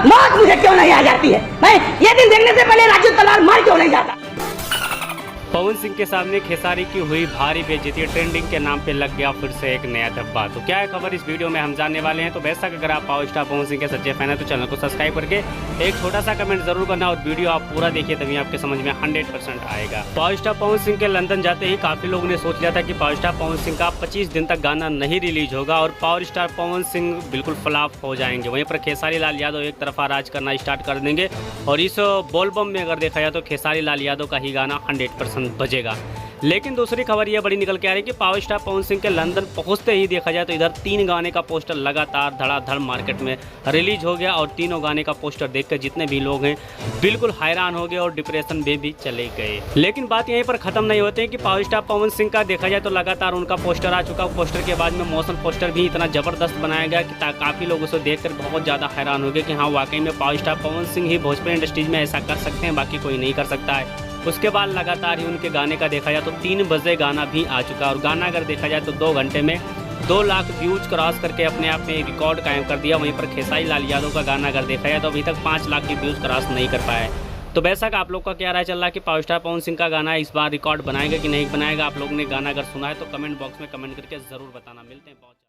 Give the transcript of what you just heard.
मौत मुझे क्यों नहीं आ जाती है? मैं ये दिन देखने से पहले राजू तलवार मार क्यों नहीं जाता? पवन सिंह के सामने खेसारी की हुई भारी बेइज्जती, ट्रेंडिंग के नाम पे लग गया फिर से एक नया धब्बा। तो क्या है खबर, इस वीडियो में हम जानने वाले हैं। तो बेशक अगर आप पावर स्टार पवन सिंह के सच्चे फैन हैं तो चैनल को सब्सक्राइब करके एक छोटा सा कमेंट जरूर करना और वीडियो आप पूरा देखिए, तभी आपके समझ में 100% आएगा। पावर स्टार पवन सिंह के लंदन जाते ही काफी लोगों ने सोच लिया था कि पावर स्टार पवन सिंह का 25 दिन तक गाना नहीं रिलीज होगा और पावर स्टार पवन सिंह बिल्कुल फ्लॉप हो जाएंगे। वहीं पर खेसारी लाल यादव एक तरफा राज करना स्टार्ट कर देंगे और इस बोलबम में अगर देखा जाए तो खेसारी लाल यादव का ही गाना 100% बजेगा। लेकिन दूसरी खबर यह बड़ी निकल के आ रही है कि पावर स्टार पवन सिंह के लंदन पहुंचते ही देखा जाए तो इधर 3 गाने का पोस्टर लगातार धड़ाधड़ मार्केट में रिलीज हो गया और तीनों गाने का पोस्टर देखकर जितने भी लोग हैं बिल्कुल हैरान हो गए और डिप्रेशन में भी चले गए। लेकिन बात यहीं पर खत्म नहीं होती है कि पावर स्टार पवन सिंह का देखा जाए तो लगातार उनका पोस्टर आ चुका। पोस्टर के बाद में मोशन पोस्टर भी इतना जबरदस्त बनाया गया कि काफ़ी लोग उसे देखकर बहुत ज़्यादा हैरान हो गए कि हाँ वाकई में पावर स्टार पवन सिंह ही भोजपुरी इंडस्ट्रीज में ऐसा कर सकते हैं, बाकी कोई नहीं कर सकता है। उसके बाद लगातार ही उनके गाने का देखा जाए तो 3 बजे गाना भी आ चुका और गाना अगर देखा जाए तो 2 घंटे में 2 लाख व्यूज क्रॉस करके अपने आप में रिकॉर्ड कायम कर दिया। वहीं पर खेसारी लाल यादव का गाना अगर देखा जाए तो अभी तक 5 लाख की व्यूज क्रॉस नहीं कर पाया है। तो बेशक आप लोग का क्या राय चल रहा है कि पावर स्टार पवन सिंह का गाना इस बार रिकॉर्ड बनाएगा कि नहीं बनाएगा? आप लोगों ने गाना अगर सुना है तो कमेंट बॉक्स में कमेंट करके ज़रूर बताना। मिलते हैं बहुत